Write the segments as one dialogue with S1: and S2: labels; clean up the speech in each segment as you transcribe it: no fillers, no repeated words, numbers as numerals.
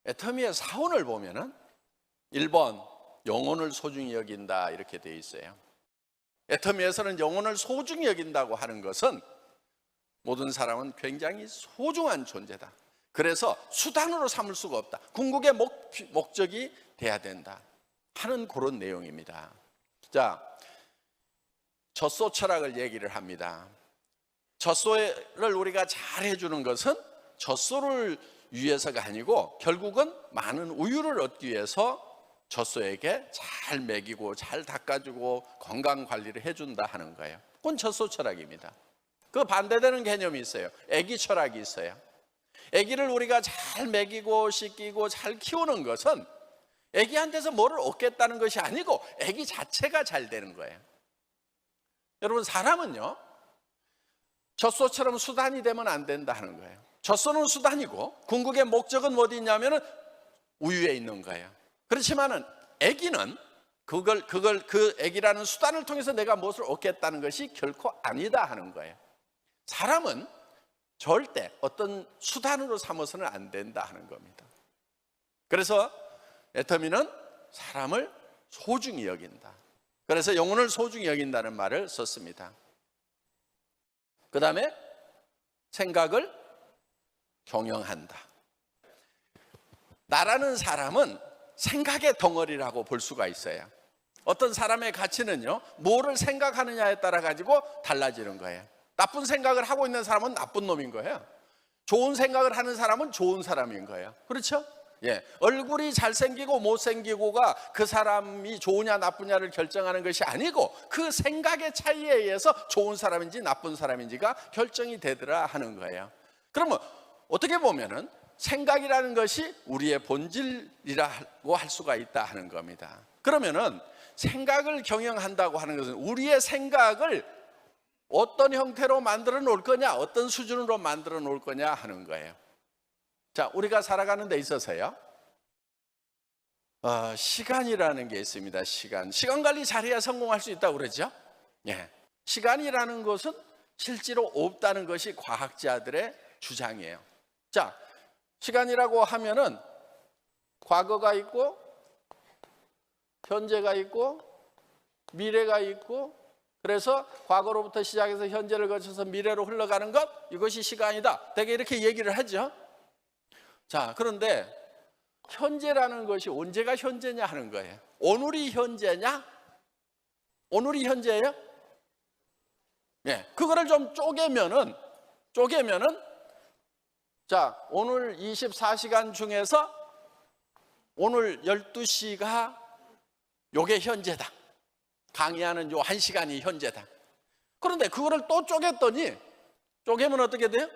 S1: 애터미의 사원을 보면은 1번 영혼을 소중히 여긴다 이렇게 되어 있어요. 애터미에서는 영혼을 소중히 여긴다고 하는 것은 모든 사람은 굉장히 소중한 존재다. 그래서 수단으로 삼을 수가 없다. 궁극의 목적이 돼야 된다 하는 그런 내용입니다. 자, 젖소 철학을 얘기를 합니다. 젖소를 우리가 잘 해주는 것은 젖소를 위해서가 아니고 결국은 많은 우유를 얻기 위해서 젖소에게 잘 먹이고 잘 닦아주고 건강 관리를 해준다 하는 거예요. 그건 젖소 철학입니다. 그 반대되는 개념이 있어요. 애기 철학이 있어요. 애기를 우리가 잘 먹이고 씻기고 잘 키우는 것은 애기한테서 뭐를 얻겠다는 것이 아니고 애기 자체가 잘 되는 거예요. 여러분, 사람은요 젖소처럼 수단이 되면 안 된다 하는 거예요. 젖소는 수단이고 궁극의 목적은 어디 있냐면은 우유에 있는 거예요. 그렇지만은 아기는 그 아기라는 수단을 통해서 내가 무엇을 얻겠다는 것이 결코 아니다 하는 거예요. 사람은 절대 어떤 수단으로 삼아서는 안 된다 하는 겁니다. 그래서 애터미는 사람을 소중히 여긴다. 그래서 영혼을 소중히 여긴다는 말을 썼습니다. 그 다음에 생각을 경영한다. 나라는 사람은 생각의 덩어리라고 볼 수가 있어요. 어떤 사람의 가치는요 뭐를 생각하느냐에 따라 가지고 달라지는 거예요. 나쁜 생각을 하고 있는 사람은 나쁜 놈인 거예요. 좋은 생각을 하는 사람은 좋은 사람인 거예요. 그렇죠? 예, 얼굴이 잘생기고 못생기고가 그 사람이 좋으냐 나쁘냐를 결정하는 것이 아니고 그 생각의 차이에 의해서 좋은 사람인지 나쁜 사람인지가 결정이 되더라 하는 거예요. 그러면 어떻게 보면은 생각이라는 것이 우리의 본질이라고 할 수가 있다 하는 겁니다. 그러면은 생각을 경영한다고 하는 것은 우리의 생각을 어떤 형태로 만들어 놓을 거냐, 어떤 수준으로 만들어 놓을 거냐 하는 거예요. 자, 우리가 살아가는 데 있어서요 시간이라는 게 있습니다. 시간 관리 잘해야 성공할 수 있다고 그러죠. 예. 시간이라는 것은 실제로 없다는 것이 과학자들의 주장이에요. 자, 시간이라고 하면은 과거가 있고 현재가 있고 미래가 있고, 그래서 과거로부터 시작해서 현재를 거쳐서 미래로 흘러가는 것, 이것이 시간이다. 되게 이렇게 얘기를 하죠. 자, 그런데 현재라는 것이 언제가 현재냐 하는 거예요. 오늘이 현재냐? 오늘이 현재예요? 예, 그거를 좀 쪼개면은 자, 오늘 24시간 중에서 오늘 12시가 요게 현재다. 강의하는 요 1시간이 현재다. 그런데 그거를 또 쪼개면 어떻게 돼요?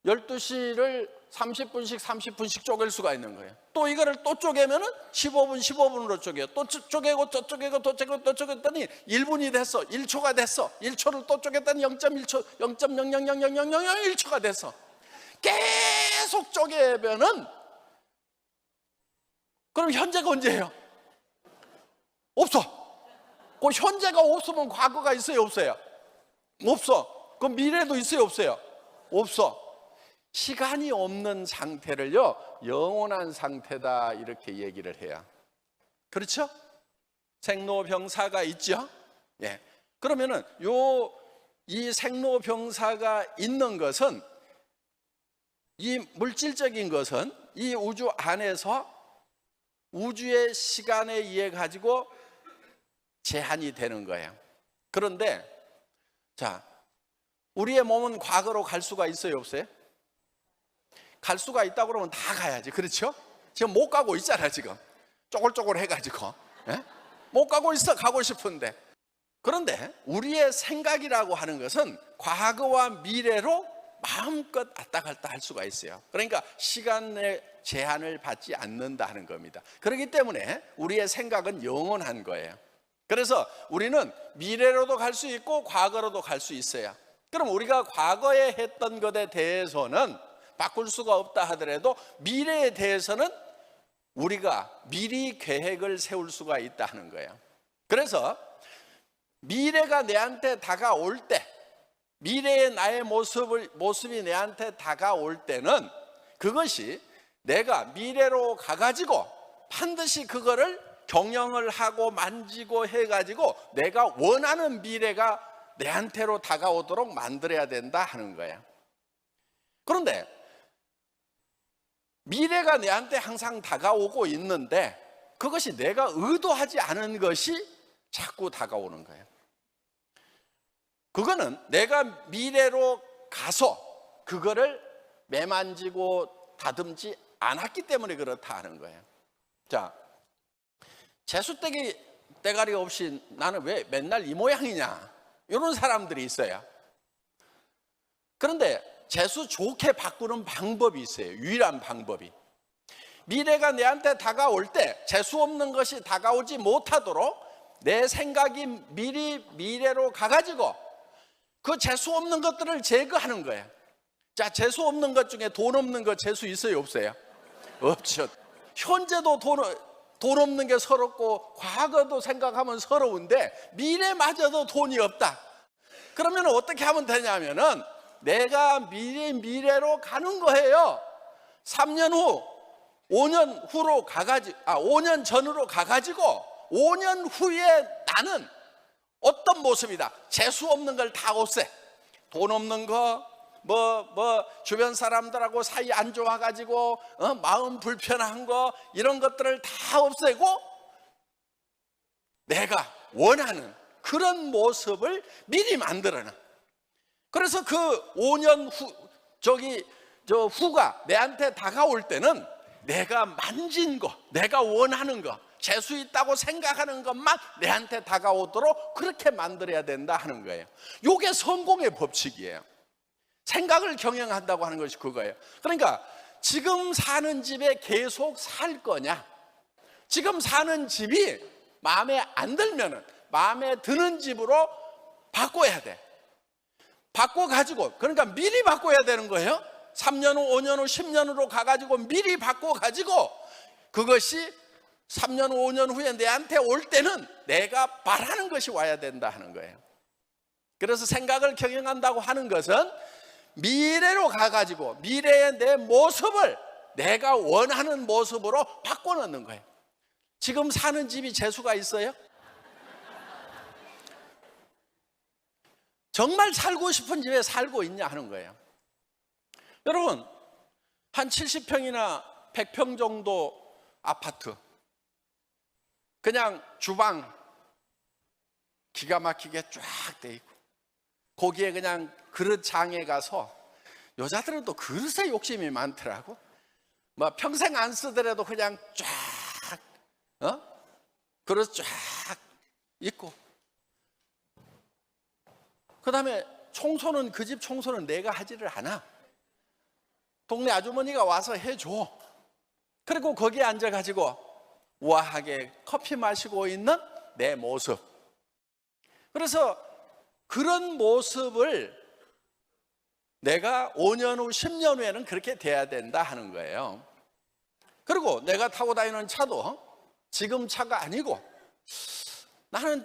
S1: 12시를 30분씩 쪼갤 수가 있는 거예요. 또 이거를 또 쪼개면은 15분으로 쪼개요. 또 쪼개고 또 쪼개고 또 쪼개더니 1분이 됐어. 1초가 됐어. 1초를 또 쪼갰더니 0.1초, 0.0000001초가 됐어. 계속 쪼개면은 그럼 현재가 언제예요? 없어. 그 현재가 없으면 과거가 있어요, 없어요? 없어. 그럼 미래도 있어요, 없어요? 없어. 시간이 없는 상태를요 영원한 상태다 이렇게 얘기를 해요. 그렇죠? 생로병사가 있죠. 예. 그러면은 이 생로병사가 있는 것은, 이 물질적인 것은 이 우주 안에서 우주의 시간에 의해 가지고 제한이 되는 거예요. 그런데 자, 우리의 몸은 과거로 갈 수가 있어요, 없어요? 갈 수가 있다고 그러면 다 가야지. 그렇죠? 지금 못 가고 있잖아. 지금 쪼글쪼글 해가지고 못 가고 있어, 가고 싶은데. 그런데 우리의 생각이라고 하는 것은 과거와 미래로 마음껏 왔다 갔다 할 수가 있어요. 그러니까 시간의 제한을 받지 않는다 하는 겁니다. 그렇기 때문에 우리의 생각은 영원한 거예요. 그래서 우리는 미래로도 갈 수 있고 과거로도 갈 수 있어요. 그럼 우리가 과거에 했던 것에 대해서는 바꿀 수가 없다 하더라도 미래에 대해서는 우리가 미리 계획을 세울 수가 있다 하는 거예요. 그래서 미래가 내한테 다가올 때, 미래의 나의 모습이 내한테 다가올 때는 그것이 내가 미래로 가가지고 반드시 그거를 경영을 하고 만지고 해가지고 내가 원하는 미래가 내한테로 다가오도록 만들어야 된다 하는 거예요. 그런데 미래가 내한테 항상 다가오고 있는데 그것이 내가 의도하지 않은 것이 자꾸 다가오는 거예요. 그거는 내가 미래로 가서 그거를 매만지고 다듬지 않았기 때문에 그렇다 하는 거예요. 자, 재수대기 대가리 없이 나는 왜 맨날 이 모양이냐, 이런 사람들이 있어요. 그런데 재수 좋게 바꾸는 방법이 있어요. 유일한 방법이. 미래가 내한테 다가올 때 재수 없는 것이 다가오지 못하도록 내 생각이 미리 미래로 가가지고 그 재수 없는 것들을 제거하는 거예요. 자, 재수 없는 것 중에 돈 없는 거 재수 있어요, 없어요? 없죠. 현재도 돈 없는 게 서럽고 과거도 생각하면 서러운데 미래마저도 돈이 없다. 그러면 어떻게 하면 되냐면은 내가 미래로 가는 거예요. 3년 후, 5년 후로 가가지고, 5년 전으로 가가지고 5년 후에 나는 어떤 모습이다. 재수 없는 걸 다 없애. 돈 없는 거, 주변 사람들하고 사이 안 좋아가지고, 마음 불편한 거, 이런 것들을 다 없애고, 내가 원하는 그런 모습을 미리 만들어놔. 그래서 그 5년 후가 내한테 다가올 때는 내가 만진 거, 내가 원하는 거, 재수 있다고 생각하는 것만 내한테 다가오도록 그렇게 만들어야 된다 하는 거예요. 이게 성공의 법칙이에요. 생각을 경영한다고 하는 것이 그거예요. 그러니까 지금 사는 집에 계속 살 거냐, 지금 사는 집이 마음에 안 들면은 마음에 드는 집으로 바꿔야 돼. 바꿔가지고, 그러니까 미리 바꿔야 되는 거예요. 3년 후, 5년 후, 10년 후로 가가지고 미리 바꿔가지고 그것이 3년 후, 5년 후에 내한테 올 때는 내가 바라는 것이 와야 된다 하는 거예요. 그래서 생각을 경영한다고 하는 것은 미래로 가가지고 미래의 내 모습을 내가 원하는 모습으로 바꿔놓는 거예요. 지금 사는 집이 재수가 있어요? 정말 살고 싶은 집에 살고 있냐 하는 거예요. 여러분, 한 70평이나 100평 정도 아파트, 그냥 주방 기가 막히게 쫙 돼 있고, 거기에 그냥 그릇장에 가서, 여자들은 또 그릇에 욕심이 많더라고. 평생 안 쓰더라도 그냥 쫙, 그릇 쫙 있고, 그 다음에 청소는, 그 집 청소는 내가 하지를 않아. 동네 아주머니가 와서 해줘. 그리고 거기에 앉아가지고 우아하게 커피 마시고 있는 내 모습. 그래서 그런 모습을 내가 5년 후, 10년 후에는 그렇게 돼야 된다 하는 거예요. 그리고 내가 타고 다니는 차도 지금 차가 아니고, 나는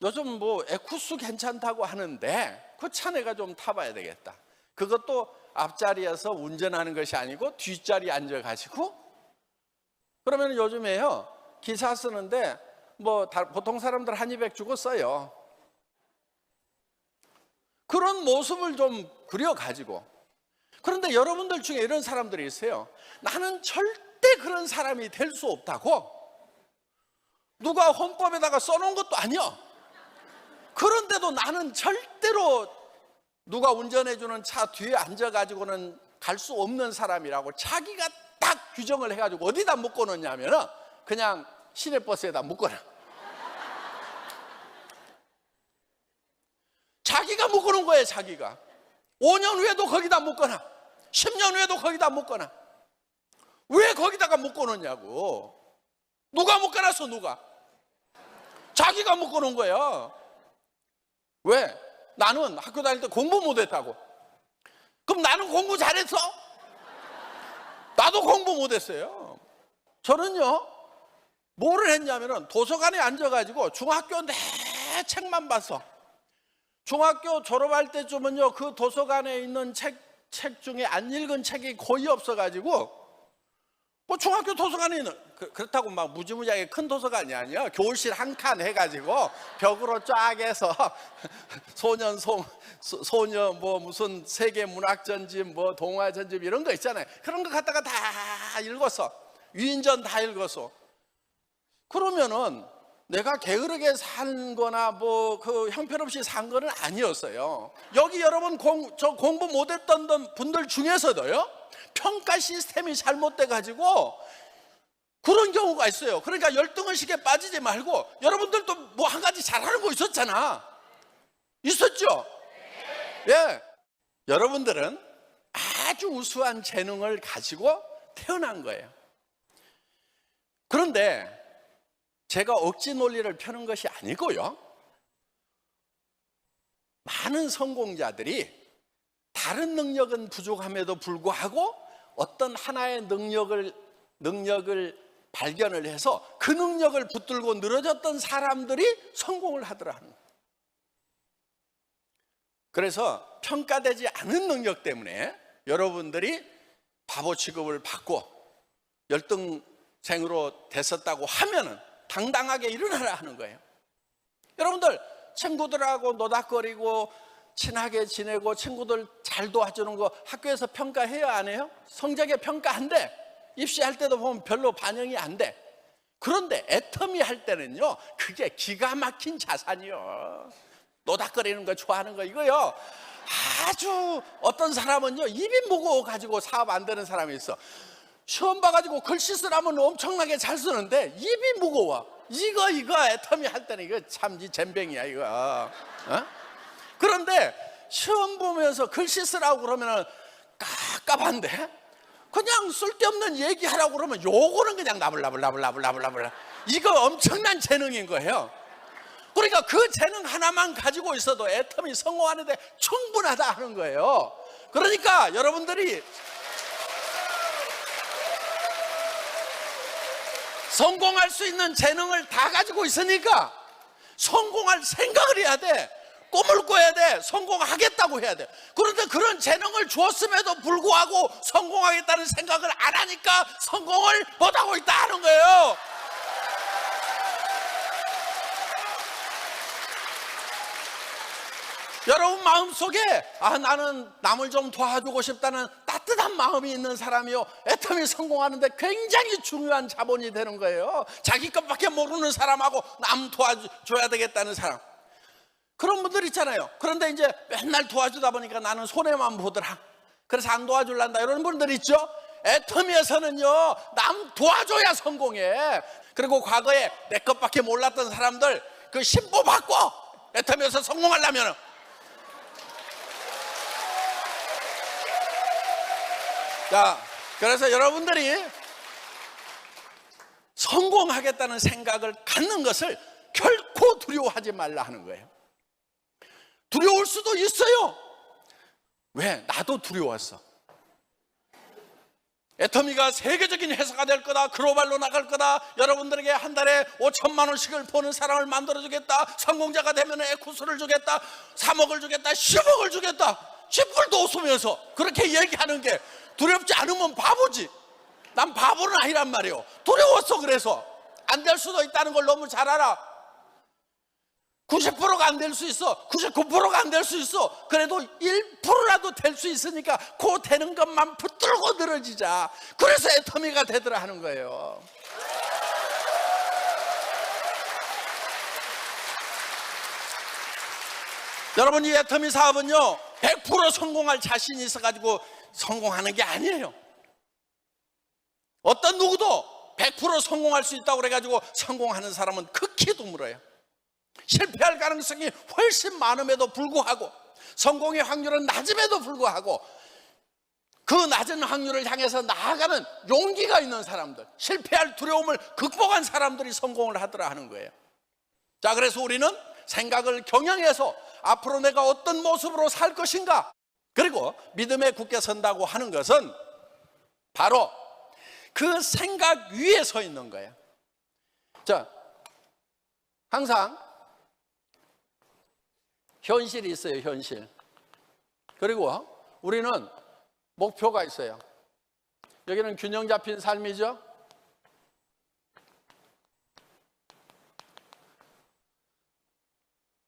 S1: 요즘 에쿠스 괜찮다고 하는데 그 차 내가 좀 타봐야 되겠다. 그것도 앞자리에서 운전하는 것이 아니고 뒷자리에 앉아가지고, 그러면 요즘에요, 기사 쓰는데 보통 사람들 한 200 주고 써요. 그런 모습을 좀 그려가지고. 그런데 여러분들 중에 이런 사람들이 있어요. 나는 절대 그런 사람이 될 수 없다고. 누가 헌법에다가 써놓은 것도 아니야. 그런데도 나는 절대로 누가 운전해주는 차 뒤에 앉아가지고는 갈 수 없는 사람이라고 자기가 딱 규정을 해가지고 어디다 묶어놓냐면은 그냥 시내버스에다 묶어놔. 자기가 묶어놓은 거예요. 자기가 5년 후에도 거기다 묶어놔, 10년 후에도 거기다 묶어놔. 왜 거기다가 묶어놓냐고. 누가 묶어놨어? 누가? 자기가 묶어놓은 거예요. 왜? 나는 학교 다닐 때 공부 못했다고. 그럼 나는 공부 잘했어? 나도 공부 못했어요. 저는요, 뭐를 했냐면은 도서관에 앉아가지고 중학교 내 책만 봤어. 중학교 졸업할 때쯤은요, 그 도서관에 있는 책 중에 안 읽은 책이 거의 없어가지고 뭐 중학교 도서관이 그렇다고 막 무지무지하게 큰 도서관이 아니야. 교실 한 칸 해가지고 벽으로 쫙 해서 소녀 뭐 무슨 세계 문학 전집 뭐 동화 전집 이런 거 있잖아요. 그런 거 갖다가 다 읽었어. 위인전 다 읽었어. 그러면은 내가 게으르게 산 거나 뭐 그 형편없이 산 거는 아니었어요. 여기 여러분 저 공부 못했던 분들 중에서도요, 평가 시스템이 잘못돼 가지고 그런 경우가 있어요. 그러니까 열등의식에 빠지지 말고, 여러분들도 뭐 한 가지 잘하는 거 있었잖아. 있었죠? 예. 여러분들은 아주 우수한 재능을 가지고 태어난 거예요. 그런데 제가 억지 논리를 펴는 것이 아니고요, 많은 성공자들이 다른 능력은 부족함에도 불구하고 어떤 하나의 능력을 발견을 해서 그 능력을 붙들고 늘어졌던 사람들이 성공을 하더라 하는 거예요. 그래서 평가되지 않은 능력 때문에 여러분들이 바보 취급을 받고 열등생으로 됐었다고 하면은 당당하게 일어나라 하는 거예요. 여러분들 친구들하고 노닥거리고 친하게 지내고 친구들 잘 도와주는 거 학교에서 평가해요, 안 해요? 성적에 평가한대. 입시할 때도 보면 별로 반영이 안 돼. 그런데 애터미 할 때는요, 그게 기가 막힌 자산이요. 노닥거리는 거 좋아하는 거 이거요, 아주 어떤 사람은요 입이 무거워 가지고 사업 안 되는 사람이 있어. 시험 봐가지고 글씨 쓰라면 엄청나게 잘 쓰는데 입이 무거워. 이거 애터미 할 때는 이거 참 잼뱅이야 이거. 어? 그런데 시험 보면서 글씨 쓰라고 그러면은 깝깝한데, 그냥 쓸데없는 얘기하라고 그러면 요거는 그냥 나불나불 이거 엄청난 재능인 거예요. 그러니까 그 재능 하나만 가지고 있어도 애터미 성공하는데 충분하다 하는 거예요. 그러니까 여러분들이 성공할 수 있는 재능을 다 가지고 있으니까 성공할 생각을 해야 돼. 꿈을 꿔야 돼. 성공하겠다고 해야 돼. 그런데 그런 재능을 주었음에도 불구하고 성공하겠다는 생각을 안 하니까 성공을 못하고 있다 하는 거예요. 여러분 마음속에 나는 남을 좀 도와주고 싶다는 따뜻한 마음이 있는 사람이요, 애터미 성공하는데 굉장히 중요한 자본이 되는 거예요. 자기 것밖에 모르는 사람하고 남 도와줘야 되겠다는 사람, 그런 분들 있잖아요. 그런데 이제 맨날 도와주다 보니까 나는 손해만 보더라, 그래서 안 도와줄란다, 이런 분들 있죠. 애터미에서는요, 남 도와줘야 성공해. 그리고 과거에 내 것밖에 몰랐던 사람들 그 신보 바꿔. 애터미에서 성공하려면. 자, 그래서 여러분들이 성공하겠다는 생각을 갖는 것을 결코 두려워하지 말라 하는 거예요. 두려울 수도 있어요. 왜? 나도 두려웠어. 애터미가 세계적인 회사가 될 거다, 글로벌로 나갈 거다, 여러분들에게 한 달에 5천만 원씩을 버는 사람을 만들어주겠다, 성공자가 되면 에쿠스를 주겠다, 3억을 주겠다, 10억을 주겠다, 10불도 웃으면서 그렇게 얘기하는 게 두렵지 않으면 바보지. 난 바보는 아니란 말이에요. 두려웠어. 그래서 안 될 수도 있다는 걸 너무 잘 알아. 90%가 안 될 수 있어, 99%가 안 될 수 있어. 그래도 1%라도 될 수 있으니까 그 되는 것만 붙들고 늘어지자. 그래서 애터미가 되더라 하는 거예요. 여러분, 이 애터미 사업은요 100% 성공할 자신이 있어가지고 성공하는 게 아니에요. 어떤 누구도 100% 성공할 수 있다고 그래가지고 성공하는 사람은 극히 드물어요. 실패할 가능성이 훨씬 많음에도 불구하고, 성공의 확률은 낮음에도 불구하고, 그 낮은 확률을 향해서 나아가는 용기가 있는 사람들, 실패할 두려움을 극복한 사람들이 성공을 하더라 하는 거예요. 자, 그래서 우리는 생각을 경영해서 앞으로 내가 어떤 모습으로 살 것인가, 그리고 믿음에 굳게 선다고 하는 것은 바로 그 생각 위에 서 있는 거예요. 자, 항상 현실이 있어요, 현실. 그리고 우리는 목표가 있어요. 여기는 균형 잡힌 삶이죠.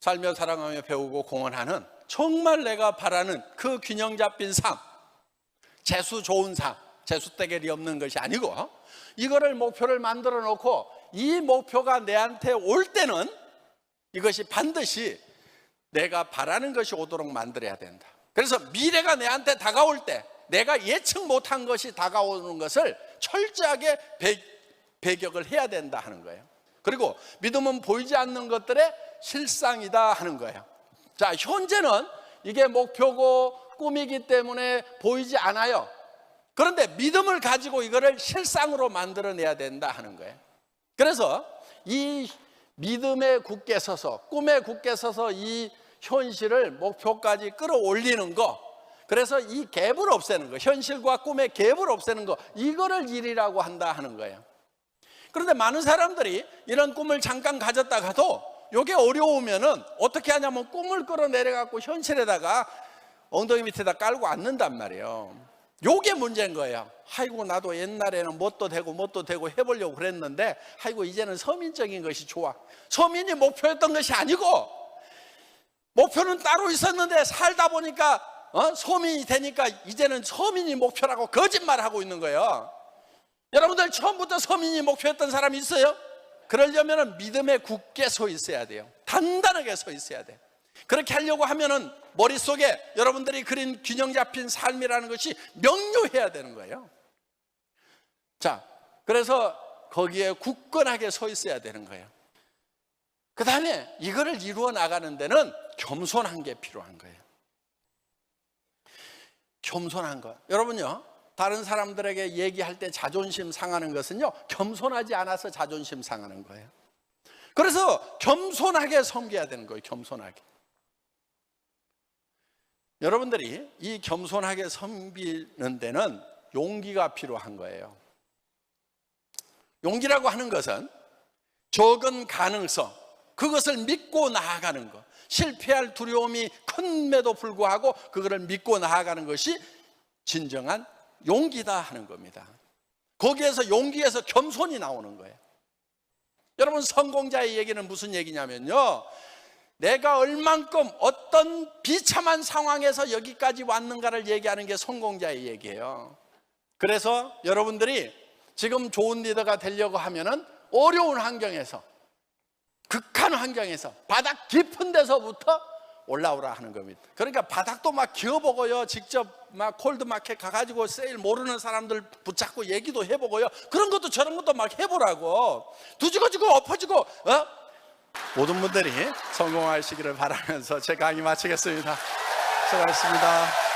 S1: 살며 사랑하며 배우고 공헌하는, 정말 내가 바라는 그 균형 잡힌 삶, 재수 좋은 삶, 재수 떼결이 없는 것이 아니고, 이거를 목표를 만들어 놓고 이 목표가 내한테 올 때는 이것이 반드시 내가 바라는 것이 오도록 만들어야 된다. 그래서 미래가 내한테 다가올 때 내가 예측 못한 것이 다가오는 것을 철저하게 배격을 해야 된다 하는 거예요. 그리고 믿음은 보이지 않는 것들의 실상이다 하는 거예요. 자, 현재는 이게 목표고 꿈이기 때문에 보이지 않아요. 그런데 믿음을 가지고 이거를 실상으로 만들어내야 된다 하는 거예요. 그래서 이 믿음에 굳게 서서, 꿈에 굳게 서서 이 현실을 목표까지 끌어올리는 거, 그래서 이 갭을 없애는 거, 현실과 꿈의 갭을 없애는 거, 이거를 일이라고 한다 하는 거예요. 그런데 많은 사람들이 이런 꿈을 잠깐 가졌다가도 이게 어려우면은 어떻게 하냐면 꿈을 끌어내려갖고 현실에다가 엉덩이 밑에다 깔고 앉는단 말이에요. 요게 문제인 거예요. 아이고, 나도 옛날에는 뭣도 되고 해보려고 그랬는데, 아이고, 이제는 서민적인 것이 좋아. 서민이 목표였던 것이 아니고, 목표는 따로 있었는데 살다 보니까 서민이 되니까 이제는 서민이 목표라고 거짓말하고 있는 거예요. 여러분들 처음부터 서민이 목표였던 사람이 있어요? 그러려면 믿음에 굳게 서 있어야 돼요. 단단하게 서 있어야 돼요. 그렇게 하려고 하면은 머릿속에 여러분들이 그린 균형 잡힌 삶이라는 것이 명료해야 되는 거예요. 자, 그래서 거기에 굳건하게 서 있어야 되는 거예요. 그 다음에 이거를 이루어 나가는 데는 겸손한 게 필요한 거예요. 겸손한 거. 여러분요, 다른 사람들에게 얘기할 때 자존심 상하는 것은요, 겸손하지 않아서 자존심 상하는 거예요. 그래서 겸손하게 섬겨야 되는 거예요. 겸손하게. 여러분들이 이 겸손하게 섬기는 데는 용기가 필요한 거예요. 용기라고 하는 것은 적은 가능성, 그것을 믿고 나아가는 것, 실패할 두려움이 큰데도 불구하고 그거를 믿고 나아가는 것이 진정한 용기다 하는 겁니다. 거기에서 용기에서 겸손이 나오는 거예요. 여러분, 성공자의 얘기는 무슨 얘기냐면요, 내가 얼만큼 어떤 비참한 상황에서 여기까지 왔는가를 얘기하는 게 성공자의 얘기예요. 그래서 여러분들이 지금 좋은 리더가 되려고 하면은 어려운 환경에서, 극한 환경에서, 바닥 깊은 데서부터 올라오라 하는 겁니다. 그러니까 바닥도 막 기어보고요, 직접 막 콜드마켓 가가지고 세일 모르는 사람들 붙잡고 얘기도 해보고요, 그런 것도 저런 것도 막 해보라고. 두지고지고 엎어지고 모든 분들이 성공하시기를 바라면서 제 강의 마치겠습니다. 수고하셨습니다.